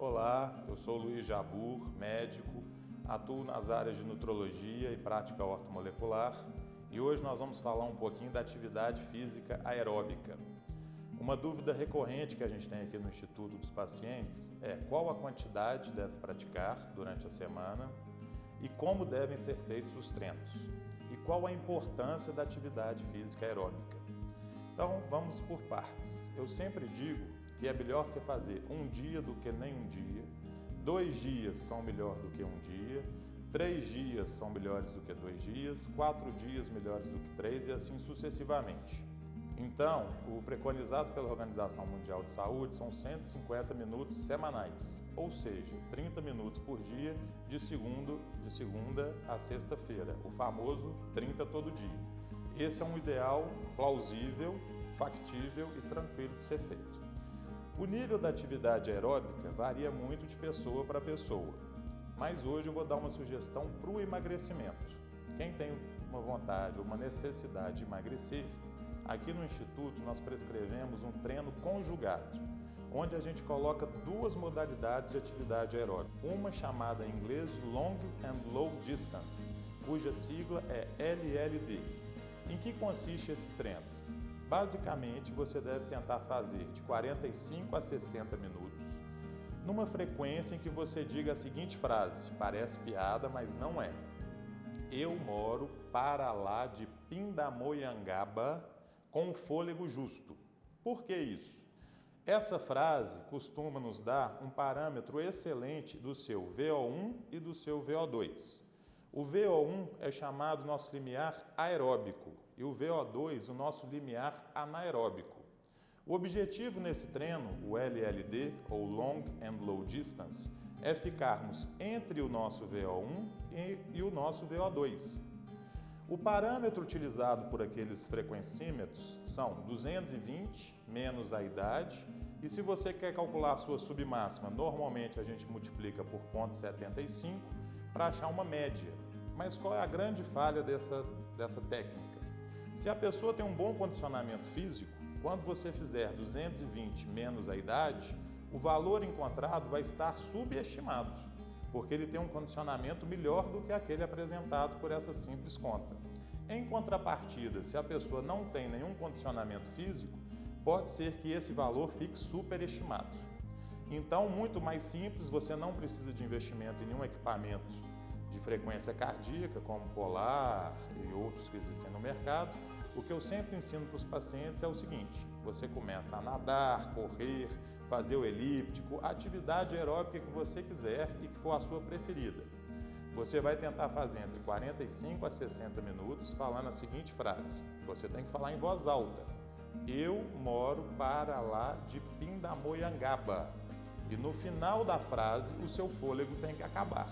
Olá, eu sou Luiz Jabur, médico, atuo nas áreas de nutrologia e prática ortomolecular e hoje nós vamos falar um pouquinho da atividade física aeróbica. Uma dúvida recorrente que a gente tem aqui no Instituto dos pacientes é qual a quantidade deve praticar durante a semana e como devem ser feitos os treinos e qual a importância da atividade física aeróbica. Então vamos por partes. Eu sempre digo que é melhor você fazer um dia do que nenhum dia, 2 dias são melhor do que um dia, 3 dias são melhores do que 2 dias, 4 dias melhores do que 3 e assim sucessivamente. Então, o preconizado pela Organização Mundial de Saúde são 150 minutos semanais, ou seja, 30 minutos por dia de segunda a sexta-feira, o famoso 30 todo dia. Esse é um ideal plausível, factível e tranquilo de ser feito. O nível da atividade aeróbica varia muito de pessoa para pessoa, mas hoje eu vou dar uma sugestão para o emagrecimento. Quem tem uma vontade ou uma necessidade de emagrecer, aqui no Instituto nós prescrevemos um treino conjugado, onde a gente coloca 2 modalidades de atividade aeróbica. Uma chamada em inglês Long and Low Distance, cuja sigla é LLD. Em que consiste esse treino? Basicamente, você deve tentar fazer de 45 a 60 minutos, numa frequência em que você diga a seguinte frase, parece piada, mas não é. Eu moro para lá de Pindamonhangaba com o fôlego justo. Por que isso? Essa frase costuma nos dar um parâmetro excelente do seu VO1 e do seu VO2. O VO1 é chamado nosso limiar aeróbico e o VO2 o nosso limiar anaeróbico. O objetivo nesse treino, o LLD, ou Long and Low Distance, é ficarmos entre o nosso VO1 e o nosso VO2. O parâmetro utilizado por aqueles frequencímetros são 220 menos a idade e se você quer calcular a sua submáxima, normalmente a gente multiplica por 0,75 para achar uma média. Mas qual é a grande falha dessa técnica? Se a pessoa tem um bom condicionamento físico, quando você fizer 220 menos a idade, o valor encontrado vai estar subestimado, porque ele tem um condicionamento melhor do que aquele apresentado por essa simples conta. Em contrapartida, se a pessoa não tem nenhum condicionamento físico, pode ser que esse valor fique superestimado. Então, muito mais simples, você não precisa de investimento em nenhum equipamento de frequência cardíaca, como Polar e outros que existem no mercado. O que eu sempre ensino para os pacientes é o seguinte: você começa a nadar, correr, fazer o elíptico, a atividade aeróbica que você quiser e que for a sua preferida. Você vai tentar fazer entre 45 a 60 minutos falando a seguinte frase. Você tem que falar em voz alta. Eu moro para lá de Pindamonhangaba. E no final da frase, o seu fôlego tem que acabar.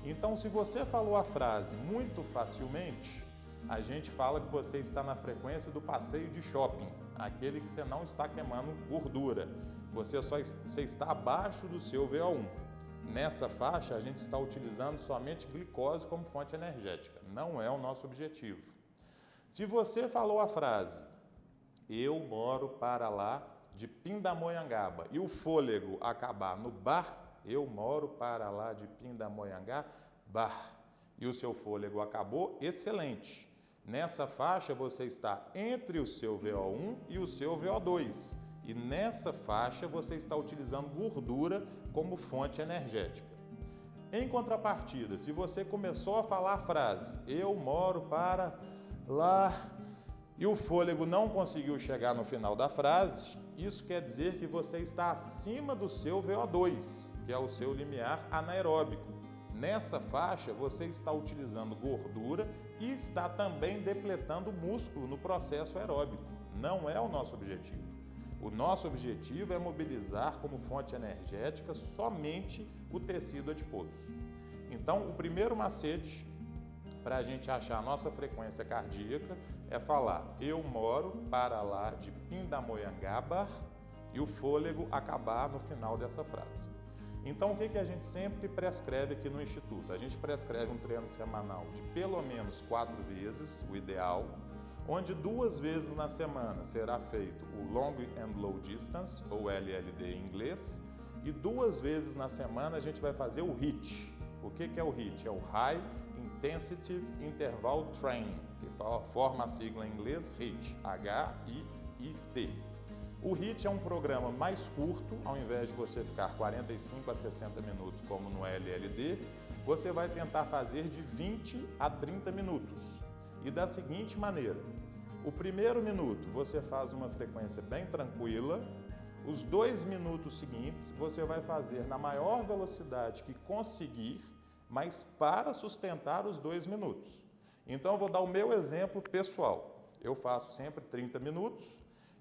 Então, se você falou a frase muito facilmente, a gente fala que você está na frequência do passeio de shopping, aquele que você não está queimando gordura, você está abaixo do seu VO1. Nessa faixa, a gente está utilizando somente glicose como fonte energética, não é o nosso objetivo. Se você falou a frase, eu moro para lá de Pindamonhangaba, e o fôlego acabar no bar, eu moro para lá de Pindamonhangaba, e o seu fôlego acabou, excelente. Nessa faixa você está entre o seu VO1 e o seu VO2. E nessa faixa você está utilizando gordura como fonte energética. Em contrapartida, se você começou a falar a frase, eu moro para lá, e o fôlego não conseguiu chegar no final da frase, isso quer dizer que você está acima do seu VO2, que é o seu limiar anaeróbico. Nessa faixa, você está utilizando gordura e está também depletando músculo no processo aeróbico. Não é o nosso objetivo. O nosso objetivo é mobilizar como fonte energética somente o tecido adiposo. Então, o primeiro macete para a gente achar a nossa frequência cardíaca é falar eu moro para lá de Pindamonhangaba e o fôlego acabar no final dessa frase. Então, o que a gente sempre prescreve aqui no Instituto? A gente prescreve um treino semanal de pelo menos 4 vezes, o ideal, onde 2 vezes na semana será feito o Long and Low Distance, ou LLD em inglês, E 2 vezes na semana a gente vai fazer o HIIT. O que é o HIIT? É o High Intensity Interval Training, que forma a sigla em inglês HIIT, H-I-I-T. O HIIT é um programa mais curto, ao invés de você ficar 45 a 60 minutos como no LLD, você vai tentar fazer de 20 a 30 minutos. E da seguinte maneira: o primeiro minuto você faz uma frequência bem tranquila, os 2 minutos seguintes você vai fazer na maior velocidade que conseguir, mas para sustentar os 2 minutos. Então eu vou dar o meu exemplo pessoal. Eu faço sempre 30 minutos.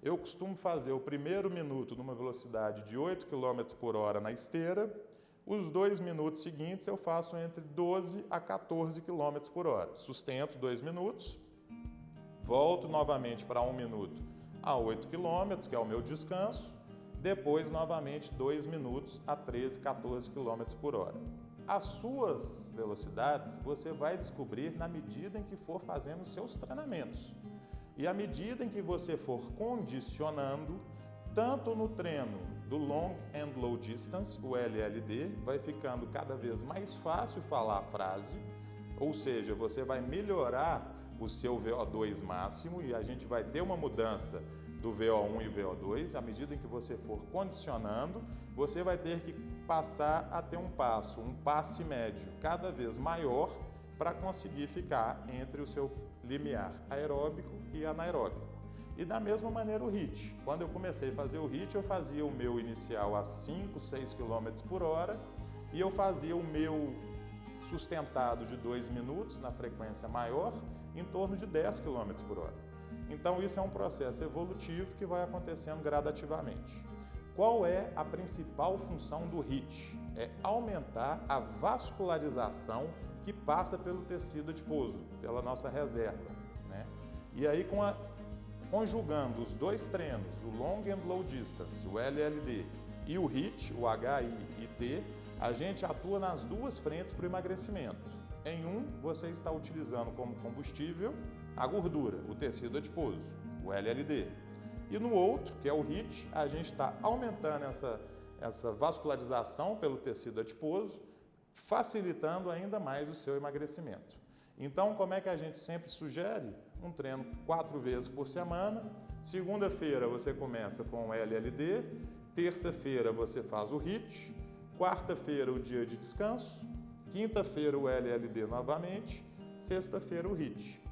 Eu costumo fazer o primeiro minuto numa velocidade de 8 km por hora na esteira. Os 2 minutos seguintes eu faço entre 12 a 14 km por hora. Sustento 2 minutos, volto novamente para 1 minuto a 8 km, que é o meu descanso. Depois, novamente, 2 minutos a 13, 14 km por hora. As suas velocidades você vai descobrir na medida em que for fazendo os seus treinamentos. E à medida em que você for condicionando, tanto no treino do Long and Low Distance, o LLD, vai ficando cada vez mais fácil falar a frase, ou seja, você vai melhorar o seu VO2 máximo e a gente vai ter uma mudança do VO1 e VO2, à medida em que você for condicionando, você vai ter que passar a ter um passe médio cada vez maior para conseguir ficar entre o seu limiar aeróbico e anaeróbico. E da mesma maneira o HIIT. Quando eu comecei a fazer o HIIT, eu fazia o meu inicial a 5, 6 km por hora e eu fazia o meu sustentado de 2 minutos na frequência maior em torno de 10 km por hora. Então isso é um processo evolutivo que vai acontecendo gradativamente. Qual é a principal função do HIIT? É aumentar a vascularização que passa pelo tecido adiposo, pela nossa reserva, né? E aí conjugando os 2 treinos, o Long and Low Distance, o LLD, e o HIIT, o HIIT, a gente atua nas 2 frentes para o emagrecimento. Em um, você está utilizando como combustível a gordura, o tecido adiposo, o LLD. E no outro, que é o HIIT, a gente está aumentando essa vascularização pelo tecido adiposo, facilitando ainda mais o seu emagrecimento. Então, como é que a gente sempre sugere? Um treino 4 vezes por semana. Segunda-feira você começa com o LLD, terça-feira você faz o HIIT, quarta-feira o dia de descanso, quinta-feira o LLD novamente, sexta-feira o HIIT.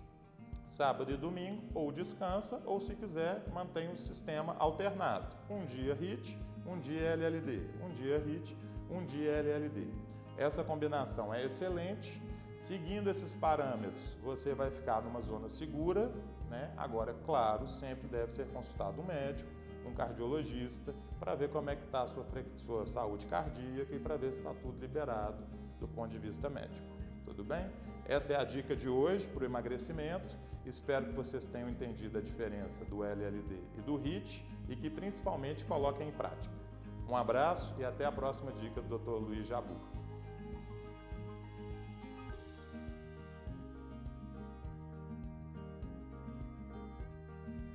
Sábado e domingo, ou descansa, ou se quiser, mantém o sistema alternado. Um dia HIIT, um dia LLD, um dia HIIT, um dia LLD. Essa combinação é excelente. Seguindo esses parâmetros, você vai ficar numa zona segura, né? Agora, claro, sempre deve ser consultado um médico, um cardiologista, para ver como é que está a sua saúde cardíaca e para ver se está tudo liberado do ponto de vista médico. Tudo bem? Essa é a dica de hoje para o emagrecimento. Espero que vocês tenham entendido a diferença do LLD e do HIIT e que principalmente coloquem em prática. Um abraço e até a próxima dica do Dr. Luiz Jabbour.